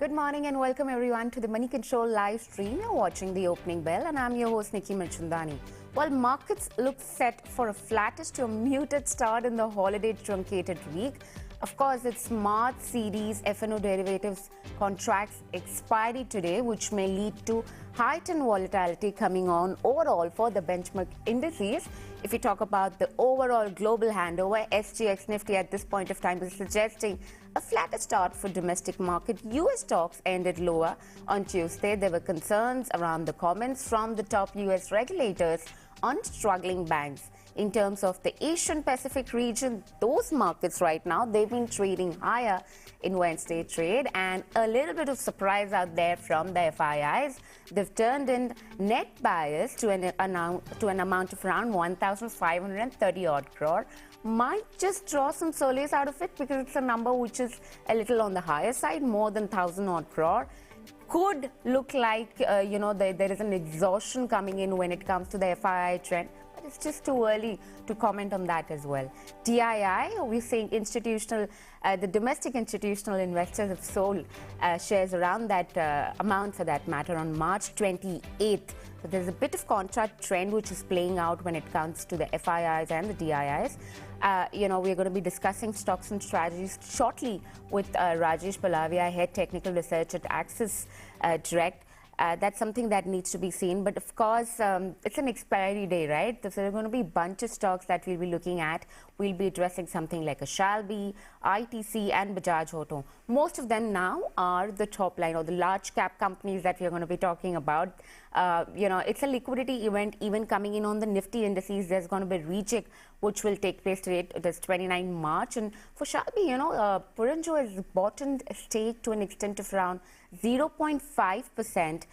Good morning and welcome everyone to the Moneycontrol live stream. You're watching the opening bell and I'm your host Nickey Mirchandani. While markets look set for a flattish to a muted start in the holiday truncated week, of course, it's March series F&O derivatives contracts expiry today, which may lead to heightened volatility coming on overall for the benchmark indices. If you talk about the overall global handover, SGX Nifty at this point of time is suggesting a flatter start for domestic market. US stocks ended lower on Tuesday. There were concerns around the comments from the top US regulators on struggling banks. In terms of the Asian Pacific region, those markets right now, they've been trading higher in Wednesday trade, and a little bit of surprise out there from the FIIs. They've turned in net buyers to an amount of around 1,530 odd crore. Might just draw some solace out of it because it's a number which is a little on the higher side, more than 1,000 odd crore. Could look like, there is an exhaustion coming in when it comes to the FII trend. But it's just too early to comment on that as well. DII, we're seeing the domestic institutional investors have sold shares around that amount for that matter on March 28th. So there's a bit of contra trend which is playing out when it comes to the FIIs and the DIIs. We're going to be discussing stocks and strategies shortly with Rajesh, Palviya, Head Technical Research at Axis Direct. That's something that needs to be seen. But of course, it's an expiry day, right? So there are going to be a bunch of stocks that we'll be looking at. We'll be addressing something like a Shalby, ITC and Bajaj Auto. Most of them now are the top line or the large cap companies that we're going to be talking about. It's a liquidity event even coming in on the Nifty indices. There's going to be a recheck which will take place today. It is 29 March. And for Shalby, Porinju has bottomed a stake to an extent of around 0.5%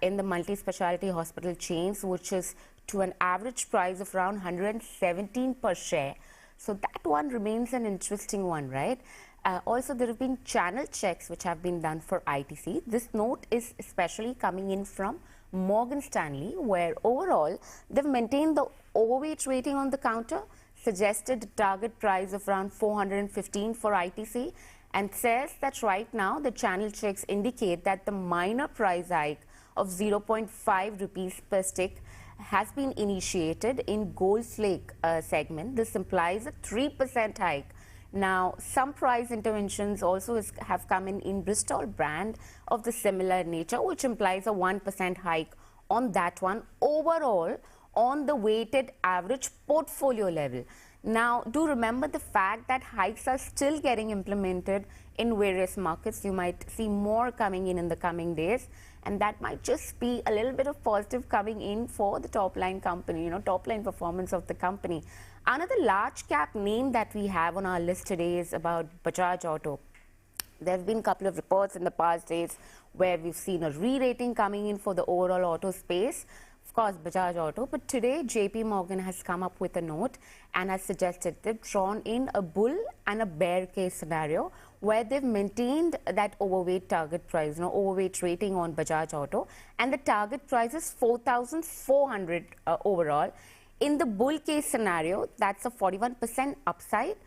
in the multi-speciality hospital chains, which is to an average price of around 117 per share. So that one remains an interesting one, right? Also, there have been channel checks which have been done for ITC. This note is especially coming in from Morgan Stanley, where overall they've maintained the overweight rating on the counter, suggested a target price of around 415 for ITC, and says that right now the channel checks indicate that the minor price hike of 0.5 rupees per stick has been initiated in Gold Flake segment. This implies a 3% hike. Now, some price interventions also have come in Bristol brand of the similar nature, which implies a 1% hike on that one overall on the weighted average portfolio level. Now, do remember the fact that hikes are still getting implemented in various markets. You might see more coming in the coming days, and that might just be a little bit of positive coming in for the top line company, top line performance of the company. Another large cap name that we have on our list today is about Bajaj Auto. There have been a couple of reports in the past days where we've seen a re-rating coming in for the overall auto space. Of course, Bajaj Auto, but today JP Morgan has come up with a note and has suggested they've drawn in a bull and a bear case scenario where they've maintained that overweight target price, overweight rating on Bajaj Auto, and the target price is 4,400 overall. In the bull case scenario, that's a 41% upside,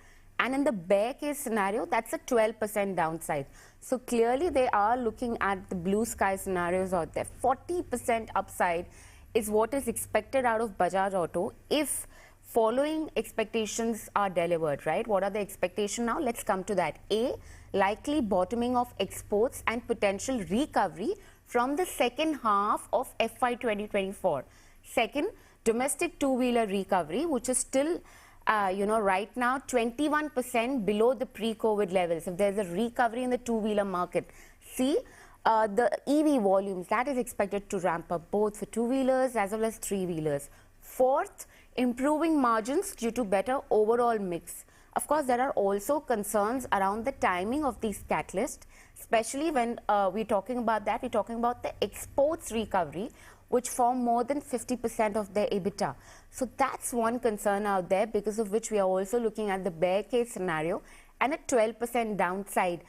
and in the bear case scenario, that's a 12% downside. So clearly they are looking at the blue sky scenarios out there. 40% upside is what is expected out of Bajaj Auto if following expectations are delivered, right? What are the expectations now? Let's come to that. A, likely bottoming of exports and potential recovery from the second half of FY 2024. Second, domestic two-wheeler recovery, which is still, right now 21% below the pre-COVID levels. If there's a recovery in the two-wheeler market. C, the EV volumes, that is expected to ramp up both for two-wheelers as well as three-wheelers. Fourth, improving margins due to better overall mix. Of course, there are also concerns around the timing of these catalysts, especially when we're talking about that. We're talking about the exports recovery, which form more than 50% of their EBITDA. So that's one concern out there, because of which we are also looking at the bear case scenario and a 12% downside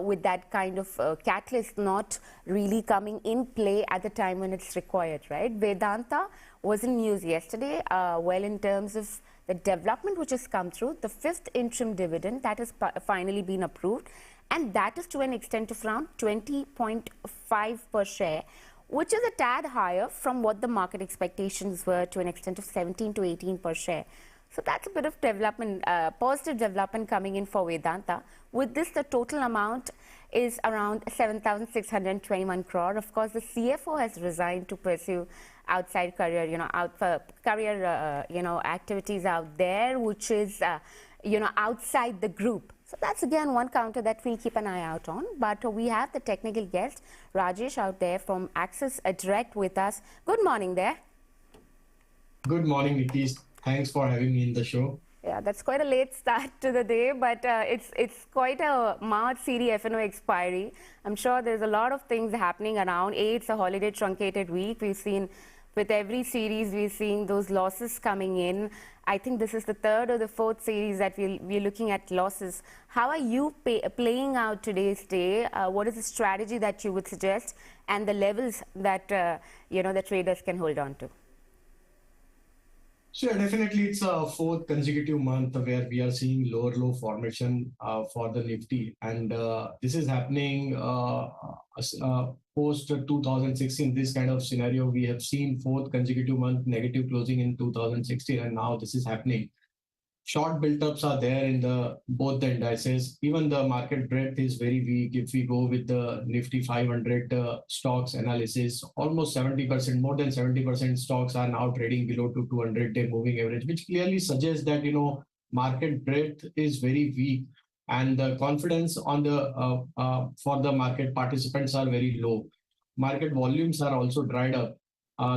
with that kind of catalyst not really coming in play at the time when it's required, right? Vedanta was in news yesterday, in terms of the development which has come through, the fifth interim dividend that has finally been approved, and that is to an extent of around 20.5 per share, which is a tad higher from what the market expectations were, to an extent of 17 to 18 per share. So that's a bit of development, positive development coming in for Vedanta. With this, the total amount is around 7,621 crore. Of course, the CFO has resigned to pursue outside career, activities out there, which is, outside the group. So that's again one counter that we'll keep an eye out on. But we have the technical guest, Rajesh, out there from Axis Direct with us. Good morning there. Good morning, Nickey. Thanks for having me in the show. Yeah, that's quite a late start to the day, but it's quite a March F&O expiry. I'm sure there's a lot of things happening around. It's a holiday truncated week. We've seen with every series, we're seeing those losses coming in. I think this is the third or the fourth series that we're looking at losses. How are you playing out today's day? What is the strategy that you would suggest, and the levels that the traders can hold on to? Sure, definitely it's a fourth consecutive month where we are seeing lower low formation for the Nifty, and this is happening post 2016. This kind of scenario we have seen fourth consecutive month negative closing in 2016, and now this is happening. Short build-ups are there in both the indices. Even the market breadth is very weak. If we go with the Nifty 500 stocks analysis, almost 70%, more than 70% stocks are now trading below to 200-day moving average, which clearly suggests that market breadth is very weak, and the confidence on for the market participants are very low. Market volumes are also dried up.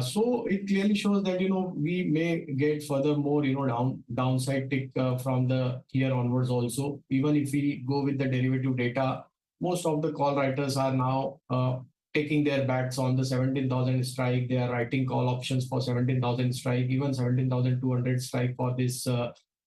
So it clearly shows that we may get furthermore downside tick from the here onwards also. Even if we go with the derivative data, most of the call writers are now taking their bets on the 17,000 strike. They are writing call options for 17,000 strike, even 17,200 strike for this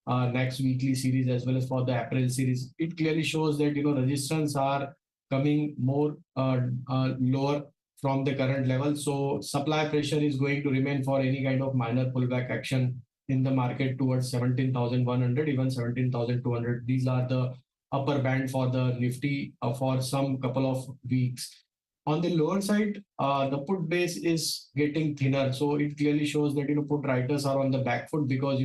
next weekly series as well as for the April series. It clearly shows that resistance are coming more lower from the current level. So supply pressure is going to remain for any kind of minor pullback action in the market towards 17,100, even 17,200. These are the upper band for the Nifty for some couple of weeks. On the lower side, the put base is getting thinner. So it clearly shows that put writers are on the back foot, because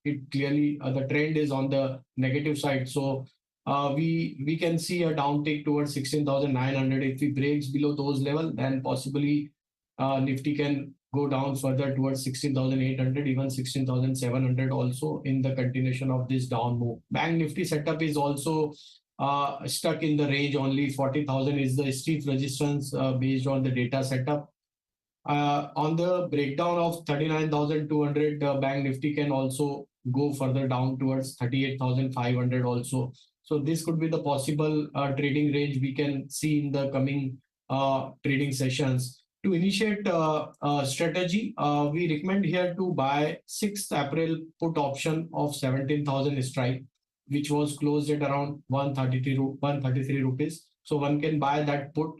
it clearly the trend is on the negative side. So we can see a downtick towards 16,900. If we breaks below those levels, then possibly Nifty can go down further towards 16,800, even 16,700 also in the continuation of this down move. Bank Nifty setup is also stuck in the range. Only 40,000 is the steep resistance based on the data setup. On the breakdown of 39,200, Bank Nifty can also go further down towards 38,500 also. So this could be the possible trading range we can see in the coming trading sessions. To initiate strategy, we recommend here to buy 6th April put option of 17,000 strike, which was closed at around 133 rupees. So one can buy that put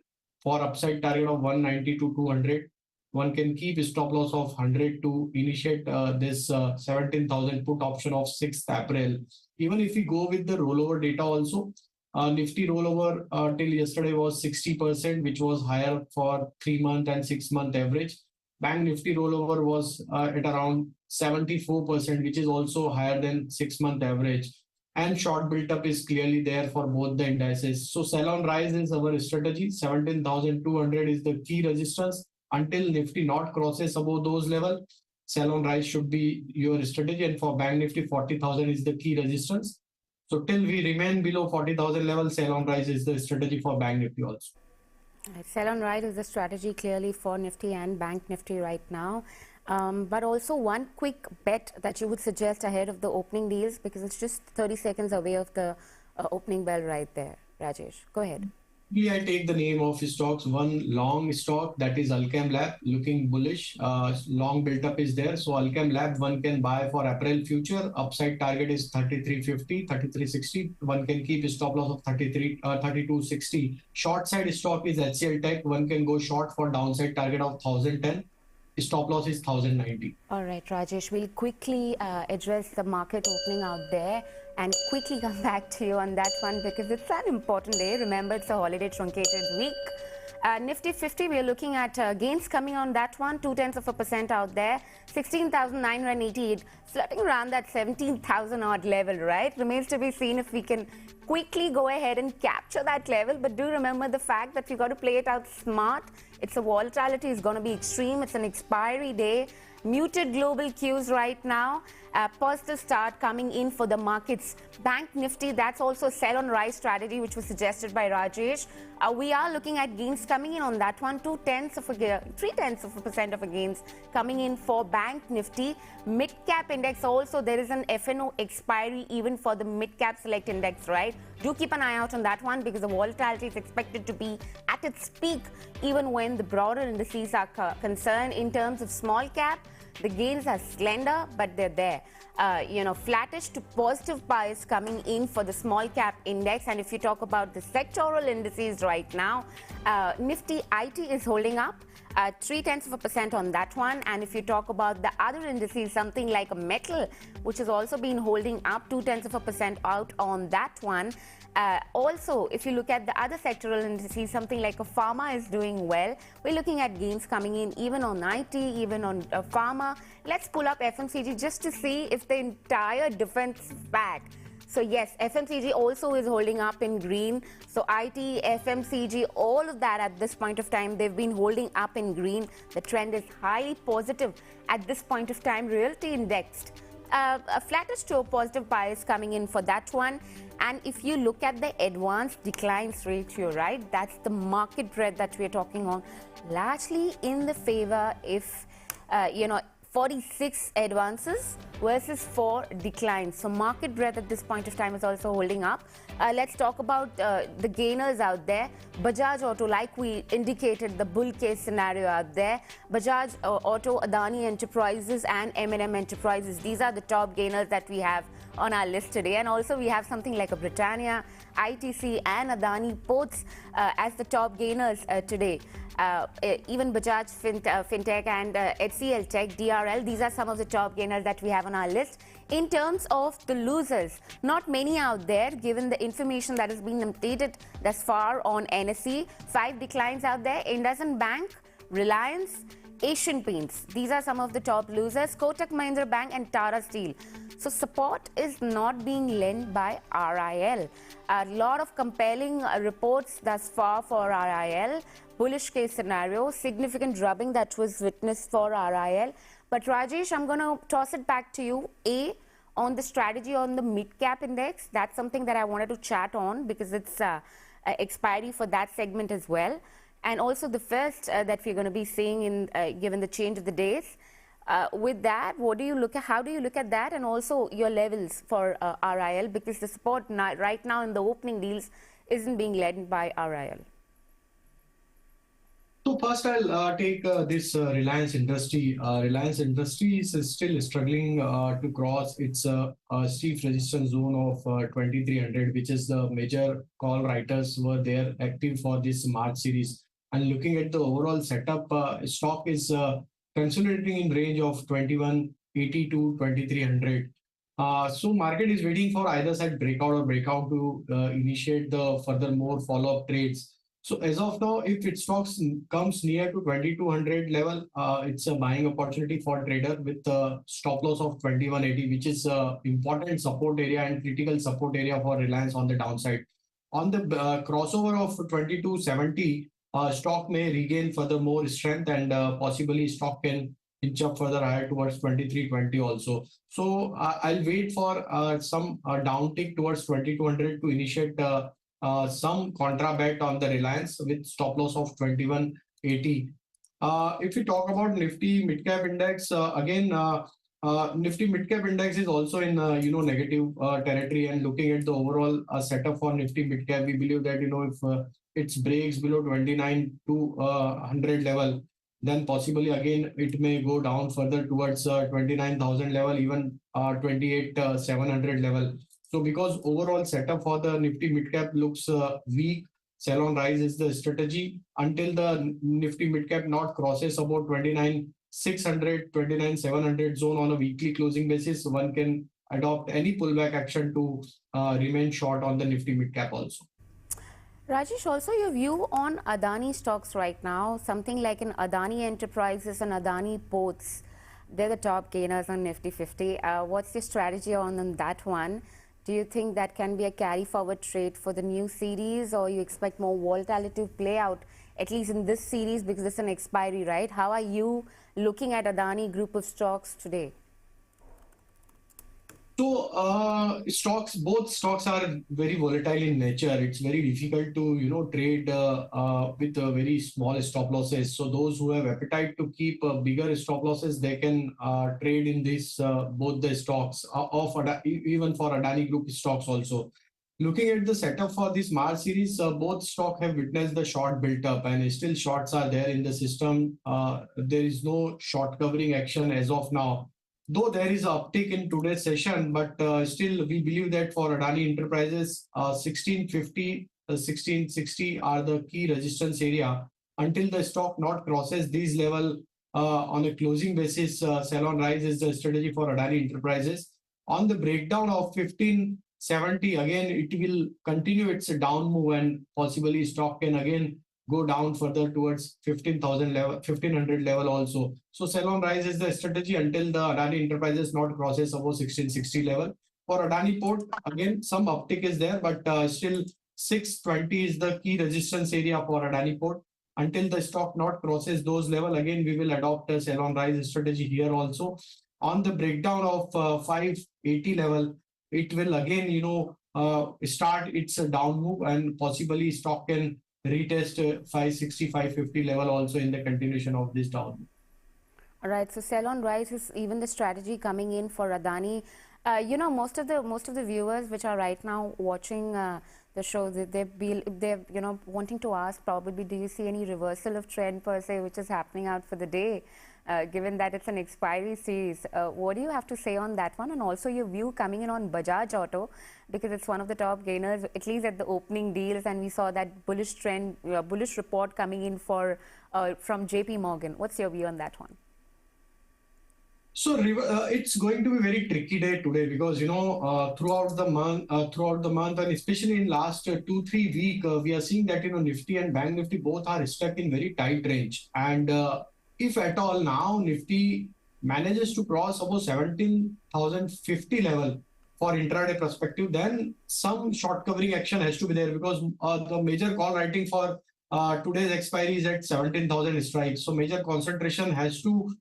for upside target of 190 to 200. One can keep a stop loss of 100 to initiate this 17,000 put option of 6th April. Even if we go with the rollover data also, Nifty rollover till yesterday was 60%, which was higher for 3-month and 6-month average. Bank Nifty rollover was at around 74%, which is also higher than 6-month average. And short build-up is clearly there for both the indices. So sell on rise is our strategy. 17,200 is the key resistance. Until Nifty not crosses above those levels, sell on rise should be your strategy. And for Bank Nifty, 40,000 is the key resistance. So till we remain below 40,000 level, sell on rise is the strategy for Bank Nifty also. Sell on rise is the strategy clearly for Nifty and Bank Nifty right now. But also one quick bet that you would suggest ahead of the opening deals, because it's just 30 seconds away of the opening bell right there. Rajesh, go ahead. I take the name of stocks. One long stock, that is Alchem Lab, looking bullish. Long build-up is there. So Alchem Lab, one can buy for April future. Upside target is 33.50, 33.60. One can keep a stop loss of 32.60. Short side stock is HCL Tech. One can go short for downside target of 1,010. stop loss is 1090. All right, Rajesh, we'll quickly address the market opening out there and quickly come back to you on that one because it's an important day. Remember, it's a holiday truncated week. Nifty 50, we're looking at gains coming on that one, 0.2% out there, 16,988, flirting around that 17,000 odd level, right? Remains to be seen if we can quickly go ahead and capture that level. But do remember the fact that we've got to play it out smart. It's a volatility is going to be extreme. It's an expiry day. Muted global cues right now. Positive start coming in for the markets. Bank Nifty, that's also a sell on rise strategy, which was suggested by Rajesh. We are looking at gains coming in on that one, 0.3% of a gains coming in for Bank Nifty. Midcap index also, there is an F&O expiry even for the midcap select index, right? Do keep an eye out on that one because the volatility is expected to be at its peak even when the broader indices are concerned. In terms of small cap, the gains are slender, but they're there. Flattish to positive bias coming in for the small cap index. And if you talk about the sectoral indices right now, Nifty IT is holding up. 0.3% on that one. And if you talk about the other indices, something like a metal, which has also been holding up 0.2% out on that one. Also, if you look at the other sectoral indices, something like a pharma is doing well. We're looking at gains coming in even on IT, even on pharma. Let's pull up FMCG just to see if the entire defense back. So yes, FMCG also is holding up in green. So IT, FMCG, all of that at this point of time, they've been holding up in green. The trend is highly positive at this point of time. Realty indexed. A flattish to a positive bias coming in for that one. And if you look at the advanced declines ratio, right, that's the market breadth that we're talking on, largely in the favor if, 46 advances versus 4 declines. So market breadth at this point of time is also holding up. Let's talk about the gainers out there. Bajaj Auto, like we indicated, the bull case scenario out there. Bajaj Auto, Adani Enterprises and M&M Enterprises. These are the top gainers that we have on our list today. And also we have something like a Britannia, ITC and Adani Ports as the top gainers today. Even Bajaj Fintech and HCL Tech, DRL, these are some of the top gainers that we have on our list. In terms of the losers, not many out there given the information that has been updated thus far on NSE. 5 declines out there. IndusInd Bank, Reliance, Asian Paints. These are some of the top losers. Kotak Mahindra Bank and Tata Steel. So support is not being lent by RIL. A lot of compelling reports thus far for RIL. Bullish case scenario, significant drubbing that was witnessed for RIL. But Rajesh, I'm going to toss it back to you. On the strategy on the mid-cap index, that's something that I wanted to chat on because it's expiry for that segment as well. And also the first that we're going to be seeing in given the change of the days. With that, what do you look at? How do you look at that, and also your levels for RIL? Because the support right now in the opening deals isn't being led by RIL. So first, I'll take this Reliance Industry. Reliance Industry is still struggling to cross its steep resistance zone of 2300, which is the major call writers were there active for this March series. And looking at the overall setup, stock is consolidating in range of 2180 to 2300. So market is waiting for either side breakout or breakout to initiate the further more follow-up trades. So as of now, if its stocks comes near to 2200 level, it's a buying opportunity for trader with a stop loss of 2180, which is important support area and critical support area for Reliance on the downside. On the crossover of 2270, stock may regain further more strength and possibly stock can inch up further higher towards 2320 also. So I'll wait for some downtick towards 2200 to initiate some contra bet on the Reliance with stop loss of 2180. If we talk about Nifty Midcap Index, again, Nifty Midcap Index is also in negative territory, and looking at the overall setup for Nifty Midcap, we believe that if it breaks below 29,200 level, then possibly again it may go down further towards 29,000 level, even 28,700 level. So because overall setup for the Nifty Midcap looks weak, sell on rise is the strategy until the Nifty Midcap not crosses about 29 600, 29,700 zone on a weekly closing basis, one can adopt any pullback action to remain short on the Nifty Midcap also. Rajesh, also your view on Adani stocks right now, something like an Adani Enterprises and Adani Ports. They're the top gainers on Nifty 50. What's your strategy on that one? Do you think that can be a carry forward trade for the new series, or you expect more volatility to play out, at least in this series, because it's an expiry, right? How are you looking at Adani Group of stocks today? So both stocks are very volatile in nature. It's very difficult to trade with very small stop losses. So those who have appetite to keep bigger stop losses, they can trade in this both the stocks even for Adani Group stocks also. Looking at the setup for this March series, both stock have witnessed the short built up, and still shorts are there in the system. There is no short covering action as of now. Though there is an uptick in today's session, but still we believe that for Adani Enterprises, 1650, 1660 are the key resistance area. Until the stock not crosses these level on a closing basis, sell on rise is the strategy for Adani Enterprises. On the breakdown of 1570, again, it will continue its down move, and possibly stock can again go down further towards 15,000 level, 1500 level also. So sell on rise is the strategy until the Adani Enterprises not crosses above 1660 level. For Adani Port, again, some uptick is there, but still 620 is the key resistance area for Adani Port. Until the stock not crosses those level, again, we will adopt a sell on rise strategy here also. On the breakdown of 580 level, it will again, start its down move, and possibly stock can retest 560, 550 level also in the continuation of this down. All right, so sell on rise is even the strategy coming in for Adani. Most of the viewers which are right now watching the show, they're wanting to ask probably, do you see any reversal of trend per se which is happening out for the day, given that it's an expiry series? What do you have to say on that one, and also your view coming in on Bajaj Auto, because it's one of the top gainers at least at the opening deals, and we saw that bullish trend, bullish report coming in for from JP Morgan. What's your view on that one? So it's going to be very tricky day today, because throughout the month, and especially in last 2-3 week, we are seeing that Nifty and Bank Nifty both are stuck in very tight range, and if at all now Nifty manages to cross above 17,050 level for intraday perspective, then some short covering action has to be there, because the major call writing for today's expiry is at 17,000 strikes. So major concentration has to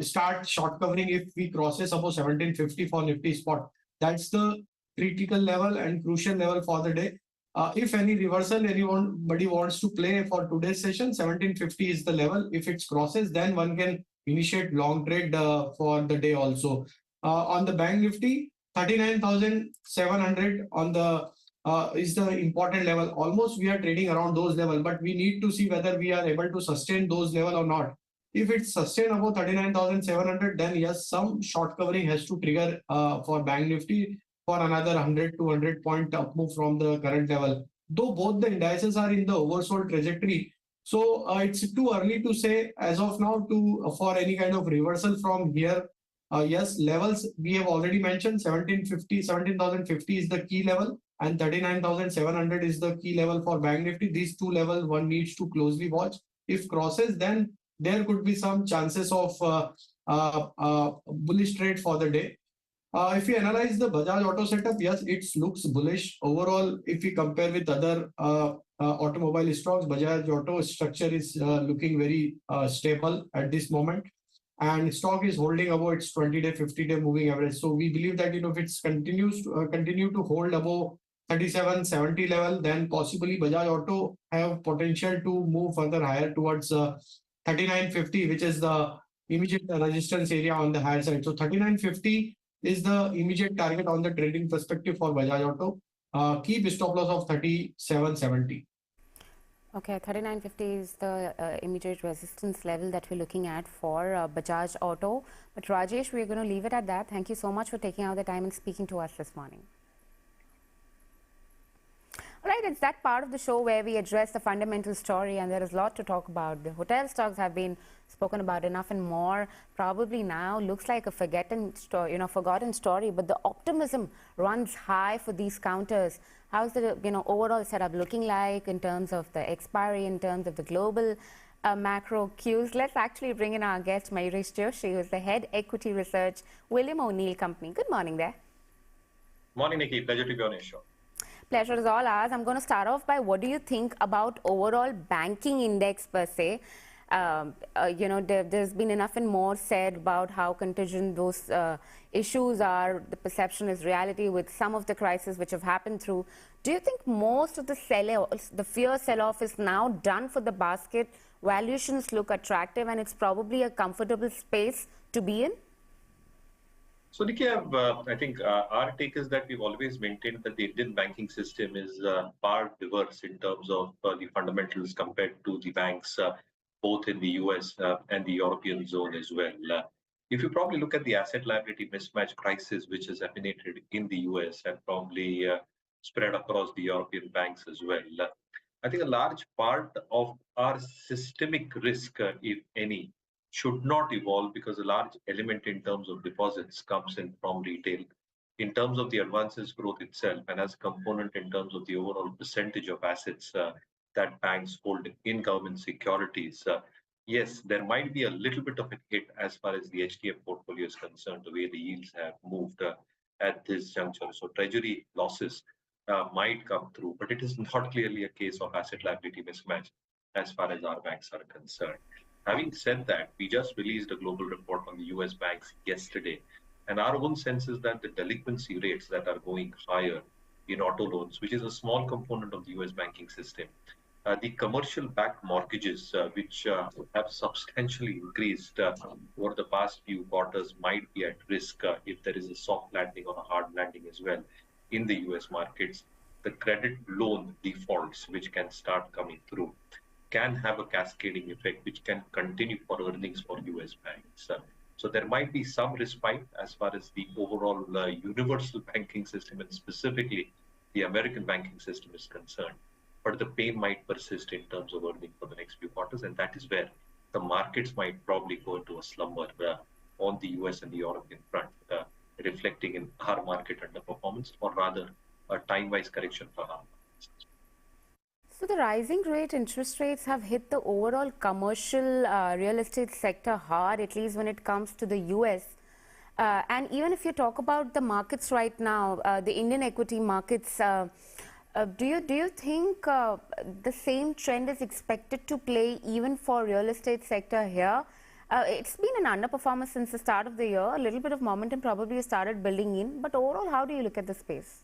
start short covering if we crosses above 1750 for Nifty spot. That's the critical level and crucial level for the day. If any reversal anybody wants to play for today's session, 1750 is the level. If it crosses, then one can initiate long trade for the day also. On the Bank Nifty, 39,700 on the is the important level. Almost we are trading around those level, but we need to see whether we are able to sustain those level or not. If it's sustained above 39,700, then yes, some short covering has to trigger for Bank Nifty for another 100-200 point up move from the current level. Though both the indices are in the oversold trajectory, so it's too early to say as of now for any kind of reversal from here. Yes, levels we have already mentioned, 17,050 is the key level, and 39,700 is the key level for Bank Nifty. These two levels one needs to closely watch. If crosses, then there could be some chances of bullish trade for the day. If we analyze the Bajaj Auto setup, yes, it looks bullish. Overall, if we compare with other automobile stocks, Bajaj Auto structure is looking very stable at this moment. And stock is holding above its 20-day, 50-day moving average. So we believe that if it continue to hold above 3770 level, then possibly Bajaj Auto have potential to move further higher towards 3950, which is the immediate resistance area on the higher side. So 3950 is the immediate target on the trading perspective for Bajaj Auto. Keep stop loss of 3770. Okay, 3950 is the immediate resistance level that we're looking at for Bajaj Auto. But Rajesh, we're going to leave it at that. Thank you so much for taking out the time and speaking to us this morning. Right, it's that part of the show where we address the fundamental story, and there is a lot to talk about. The hotel stocks have been spoken about enough and more. Probably now looks like a forgotten story, but the optimism runs high for these counters. How's the overall setup looking like in terms of the expiry, in terms of the global macro cues? Let's actually bring in our guest, Mayuresh Joshi, who is the head equity research, William O'Neill Company. Good morning there. Morning, Nickey. Pleasure to be on your show. Pleasure is all ours. I'm going to start off by what do you think about overall banking index per se? There's been enough and more said about how contingent those issues are. The perception is reality with some of the crises which have happened through. Do you think most of the fear sell-off is now done for the basket? Valuations look attractive and it's probably a comfortable space to be in? So, Nickey, I think our take is that we've always maintained that the Indian banking system is far diverse in terms of the fundamentals compared to the banks, both in the US and the European zone as well. If you probably look at the asset liability mismatch crisis, which has emanated in the US and probably spread across the European banks as well, I think a large part of our systemic risk, if any, should not evolve because a large element in terms of deposits comes in from retail. In terms of the advances growth itself and as a component in terms of the overall percentage of assets that banks hold in government securities, yes, there might be a little bit of a hit as far as the HTF portfolio is concerned, the way the yields have moved at this juncture. So treasury losses might come through, but it is not clearly a case of asset liability mismatch as far as our banks are concerned. Having said that, we just released a global report on the US banks yesterday, and our own sense is that the delinquency rates that are going higher in auto loans, which is a small component of the US banking system, the commercial backed mortgages, which have substantially increased over the past few quarters, might be at risk if there is a soft landing or a hard landing as well in the US markets. The credit loan defaults, which can start coming through, can have a cascading effect which can continue for earnings for US banks. So there might be some respite as far as the overall universal banking system and specifically the American banking system is concerned. But the pain might persist in terms of earnings for the next few quarters, and that is where the markets might probably go into a slumber on the US and the European front, reflecting in our market underperformance, or rather a time-wise correction for our markets. So the rising interest rates have hit the overall commercial real estate sector hard, at least when it comes to the US. And even if you talk about the markets right now, the Indian equity markets, do you think the same trend is expected to play even for real estate sector here? It's been an underperformance since the start of the year. A little bit of momentum probably started building in, but overall, how do you look at the space?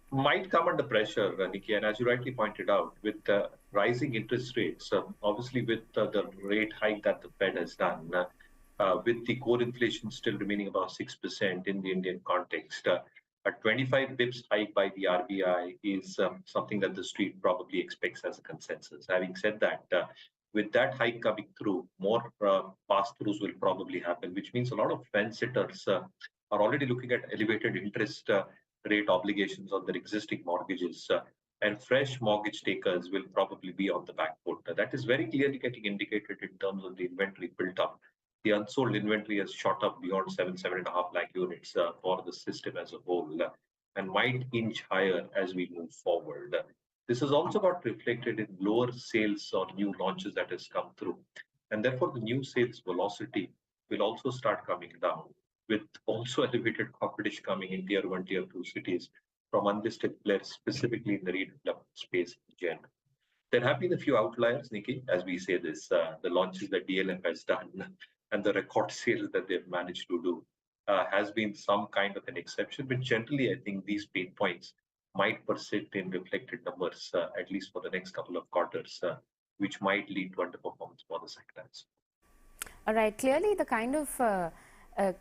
Might come under pressure, Nickey, and as you rightly pointed out, with rising interest rates, obviously with the rate hike that the Fed has done, with the core inflation still remaining about 6% in the Indian context, a 25 bips hike by the RBI is something that the street probably expects as a consensus. Having said that, with that hike coming through, more pass-throughs will probably happen, which means a lot of fence-sitters are already looking at elevated interest rate obligations on their existing mortgages, and fresh mortgage takers will probably be on the back foot. That is very clearly getting indicated in terms of the inventory built up. The unsold inventory has shot up beyond 7.5 lakh units for the system as a whole, and might inch higher as we move forward. This is also got reflected in lower sales or new launches that has come through, and therefore the new sales velocity will also start coming down, with also elevated competition coming in tier 1, tier 2 cities from unlisted players, specifically in the redevelopment space in general. There have been a few outliers, Nickey, as we say this, the launches that DLF has done and the record sales that they've managed to do has been some kind of an exception. But generally, I think these pain points might persist in reflected numbers, at least for the next couple of quarters, which might lead to underperformance for the sectors. All right, clearly the kind of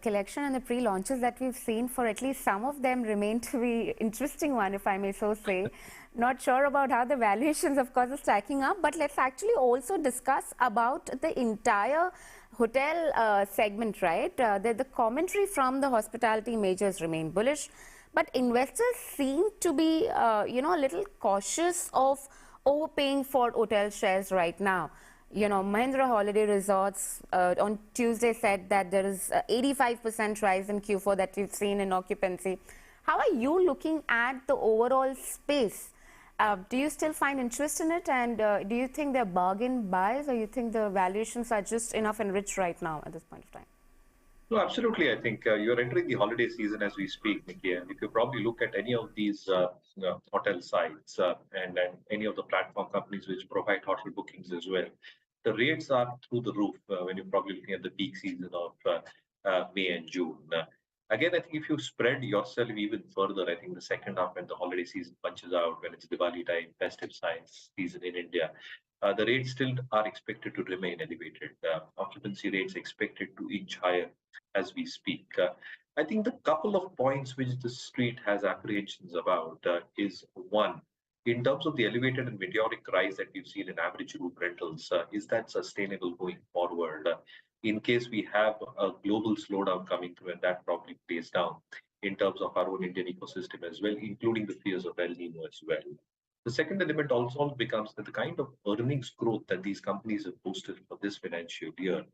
collection and the pre-launches that we've seen for at least some of them remain to be interesting one, if I may so say. Not sure about how the valuations, of course, are stacking up, but let's actually also discuss about the entire hotel segment, right? The commentary from the hospitality majors remain bullish, But investors seem to be, a little cautious of overpaying for hotel shares right now. Mahindra Holiday Resorts on Tuesday said that there is a 85% rise in Q4 that we've seen in occupancy. How are you looking at the overall space? Do you still find interest in it, and do you think they're bargain buys, or you think the valuations are just enough and rich right now at this point of time? No, absolutely. I think you're entering the holiday season as we speak, Nickey. And if you probably look at any of these hotel sites and any of the platform companies which provide hotel bookings as well, the rates are through the roof when you're probably looking at the peak season of May and June. Again, I think if you spread yourself even further, I think the second half when the holiday season punches out, when it's Diwali time, festive science season in India, the rates still are expected to remain elevated. Occupancy rates expected to inch higher as we speak. I think the couple of points which the street has apprehensions about is one, in terms of the elevated and meteoric rise that we've seen in average room rentals, is that sustainable going forward? In case we have a global slowdown coming through, and that probably plays down in terms of our own Indian ecosystem as well, including the fears of El Nino as well. The second element also becomes that the kind of earnings growth that these companies have posted for this financial year,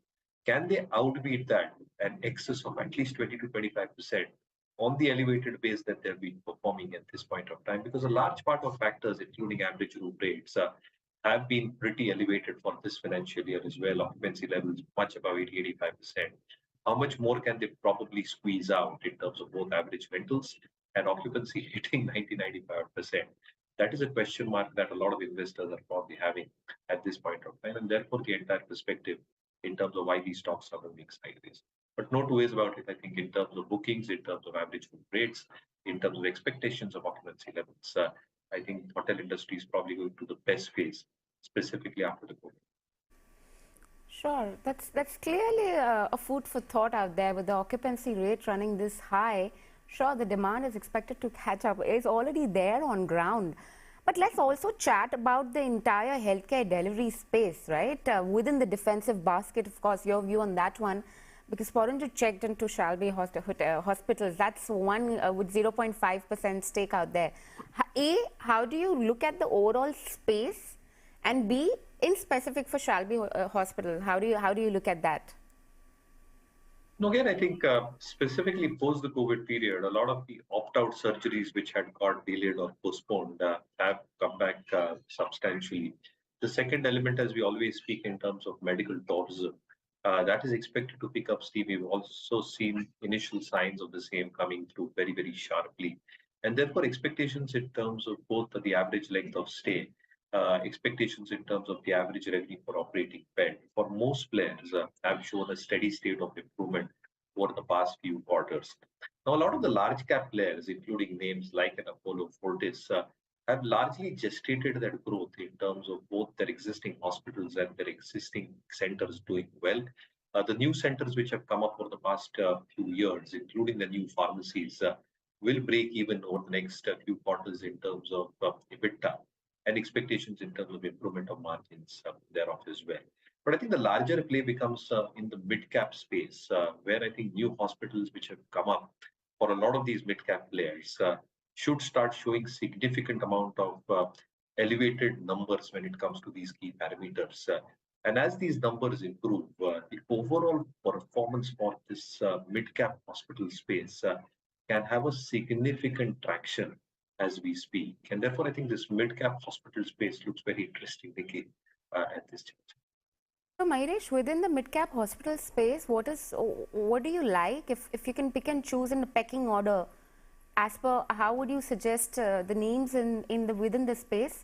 can they outbeat that an excess of at least 20 to 25% on the elevated base that they've been performing at this point of time? Because a large part of factors, including average room rates, have been pretty elevated for this financial year as well. Occupancy levels much above 80-85%. How much more can they probably squeeze out in terms of both average rentals and occupancy hitting 90-95%? That is a question mark that a lot of investors are probably having at this point of time, and therefore the entire perspective in terms of why these stocks are moving sideways. But no two ways about it. I think in terms of bookings, in terms of average room rates, in terms of expectations of occupancy levels, I think the hotel industry is probably going to the best phase, specifically after the COVID. Sure, that's clearly a food for thought out there. With the occupancy rate running this high, sure, the demand is expected to catch up. It's already there on ground. But let's also chat about the entire healthcare delivery space, right? Within the defensive basket, of course, your view on that one, because Porinju checked into Shalby hospitals. That's one with 0.5% stake out there. A, how do you look at the overall space? And B, in specific for Shalby Hospital, how do you look at that? No, again, I think specifically post the COVID period, a lot of the opt-out surgeries which had got delayed or postponed have come back substantially. The second element, as we always speak in terms of medical tourism, that is expected to pick up steam. We've also seen initial signs of the same coming through very, very sharply. And therefore, expectations in terms of both the average length of stay, expectations in terms of the average revenue per operating bed for most players have shown a steady state of improvement over the past few quarters. Now, a lot of the large cap players, including names like an Apollo, Fortis, have largely gestated that growth in terms of both their existing hospitals and their existing centers doing well. The new centers which have come up over the past few years, including the new pharmacies, will break even over the next few quarters in terms of EBITDA and expectations in terms of improvement of margins thereof as well. But I think the larger play becomes in the mid-cap space, where I think new hospitals which have come up for a lot of these mid-cap players should start showing significant amount of elevated numbers when it comes to these key parameters. And as these numbers improve, the overall performance for this mid-cap hospital space can have a significant traction as we speak. And therefore, I think this mid-cap hospital space looks very interesting, Nickey, at this stage. So, Mayuresh, within the mid-cap hospital space, what do you like? If you can pick and choose in the pecking order, as per how would you suggest the names within the space?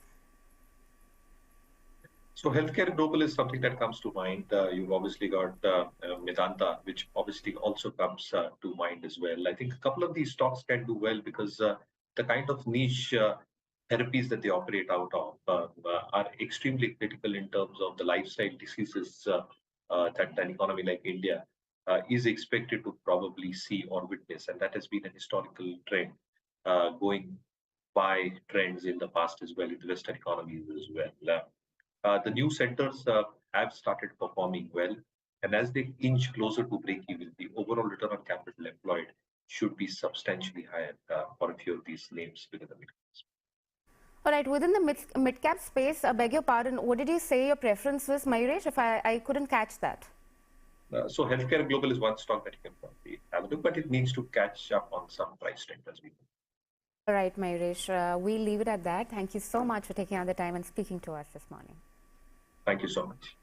So healthcare global is something that comes to mind. You've obviously got Medanta, which obviously also comes to mind as well. I think a couple of these stocks can do well because the kind of niche therapies that they operate out of are extremely critical in terms of the lifestyle diseases that an economy like India is expected to probably see or witness. And that has been a historical trend going by trends in the past as well, in the Western economies as well. The new centers have started performing well. And as they inch closer to break even, the overall return on capital employed should be substantially higher for a few of these names within the mid. All right, within the mid-cap space, I beg your pardon, what did you say your preference was, Mayuresh? If I couldn't catch that. So healthcare global is one stock that you can probably have a look, but it needs to catch up on some price trend as we go. All right, Mayuresh, we'll leave it at that. Thank you so much for taking out the time and speaking to us this morning. Thank you so much.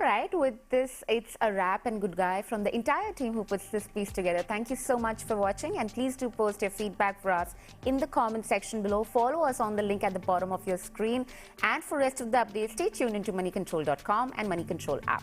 All right, with this, it's a wrap and good guy from the entire team who puts this piece together. Thank you so much for watching, and please do post your feedback for us in the comment section below. Follow us on the link at the bottom of your screen. And for rest of the updates, stay tuned into moneycontrol.com and Moneycontrol app.